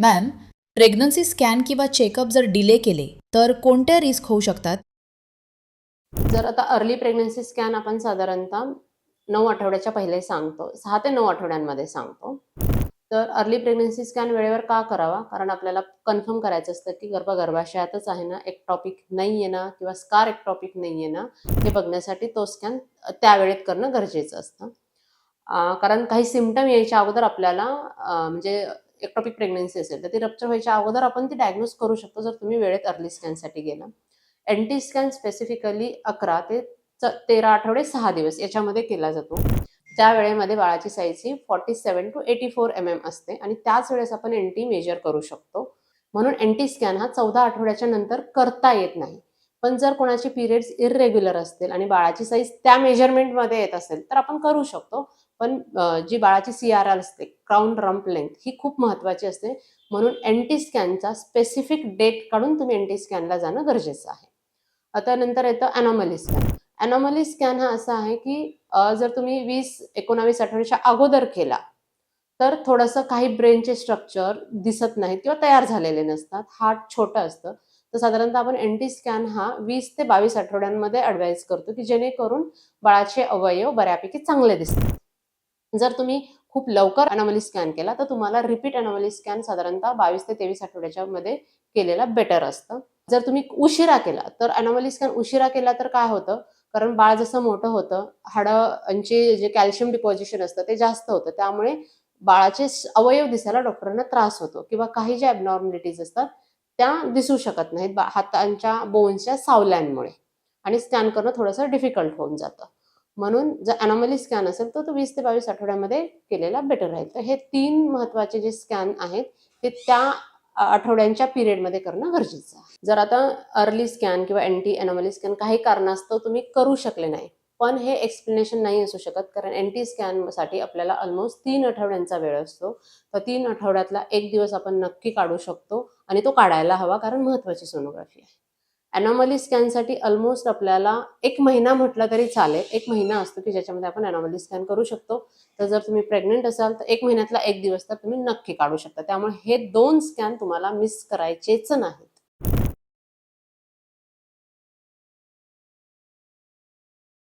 Ma'am, pregnancy scan किंवा checkup जर delay केले तर कोणत्या रिस्क होऊ शकतात? जर आता अर्ली प्रेग्नन्सी स्कॅन आपण साधारणतः 9 आठवड्याच्या पहिले सांगतो. 6 ते 9 आठवड्यांमध्ये सांगतो. तर अर्ली प्रेग्नन्सी स्कॅन वेळेवर का करावा? कारण आपल्याला कन्फर्म करायचं असतं, की गर्भाशयातच आहे ना, एक्टॉपिक नाहीये ना किंवा स्कार एक्टॉपिक नाहीये ना, हे बघण्यासाठी तो स्कॅन त्यावेळेत करणं गरजेचं असतं. कारण काही सिम्प्टम यायच्या अगोदर आपल्याला म्हणजे एक्टॉपिक प्रेग्नन्सी असेल, तर ती रप्चर व्हायच्या अगोदर आपण ती डायग्नोज करू शकतो, जर तुम्ही वेळेत अर्ली स्कॅनसाठी गेला. एनटी स्कॅन स्पेसिफिकली 11 ते 13 आठवडे 6 दिवस याच्यामध्ये केला जातो. त्या वेळेमध्ये बाळाची साईज ही 47 टू 84 असते आणि त्याच वेळेस आपण एनटी मेजर करू शकतो. म्हणून एनटी स्कॅन हा 14 आठवड्याच्या नंतर करता येत नाही. पण जर कोणाचे पिरियड्स इर्रेग्युलर असतील आणि बाळाची साईज त्या मेजरमेंटमध्ये येत असेल, तर आपण करू शकतो. पण जी बाळाची CRL असते, क्राउन रम्प लेंथ, ही खूप महत्त्वाची असते. म्हणून एनटी स्कॅनचा स्पेसिफिक डेट काढून तुम्ही एनटी स्कॅनला जाणं गरजेचं आहे. आता नंतर येतं अनॉमली स्कॅन. अनॉमली स्कॅन हा असा आहे, की जर तुम्ही 20-19 आठवड्याच्या अगोदर केला, तर थोडंसं काही ब्रेनचे स्ट्रक्चर दिसत नाहीत किंवा तयार झालेले नसतात. हार्ट छोटं असतं. तर साधारणतः आपण एनटी स्कॅन हा 20 ते 22 आठवड्यांमध्ये ॲडवाईज करतो, की जेणेकरून बाळाचे अवयव बऱ्यापैकी चांगले दिसतात. जर तुम्ही खूप लवकर अनॉमली स्कॅन केला, तर तुम्हाला रिपीट अनॉमली स्कॅन साधारणतः 22 ते 23 आठवड्याच्या मध्ये केलेला बेटर असतं. जर तुम्ही उशिरा केला, तर अनॉमली स्कॅन उशिरा केला तर काय होतं, कारण बाळ जसं मोठं होतं, हाडांचे जे कॅल्शियम डिपॉझिशन असतं ते जास्त होतं. त्यामुळे बाळाचे अवयव दिसायला डॉक्टरांना त्रास होतो किंवा काही ज्या ॲबनॉर्मॅलिटीज असतात, त्या दिसू शकत नाहीत हातांच्या बोन्सच्या सावल्यांमुळे आणि स्कॅन करणं थोडंसं डिफिकल्ट होऊन जातं. म्हणून जर अनॉमली स्कॅन असेल, तर तो 20 ते 22 आठवड्यामध्ये केलेला बेटर राहील. तर हे 3 महत्त्वाचे जे स्कॅन आहेत, ते त्या आठवड्यांच्या पिरियडमध्ये करणं गरजेचं आहे. जर आता अर्ली स्कॅन किंवा एनटी अनॉमली स्कॅन काही कारणास्तव तुम्ही करू शकले नाही, पण हे एक्सप्लेनेशन नाही असू शकत, कारण एनटी स्कॅनसाठी आपल्याला ऑलमोस्ट 3 आठवड्यांचा वेळ असतो. तर 3 आठवड्यातला 1 दिवस आपण नक्की काढू शकतो आणि तो काढायला हवा, कारण महत्त्वाची सोनोग्राफी आहे. अनॉमली स्कॅनसाठी ऑलमोस्ट आपल्याला 1 महिना म्हटलं तरी चालेल. 1 महिना असतो, की ज्याच्यामध्ये आपण अनॉमली स्कॅन करू शकतो. तर जर तुम्ही प्रेग्नंट असाल, तर 1 महिन्यातला 1 दिवस तर तुम्ही नक्की काढू शकता. त्यामुळे हे 2 स्कॅन तुम्हाला मिस करायचेच नाही.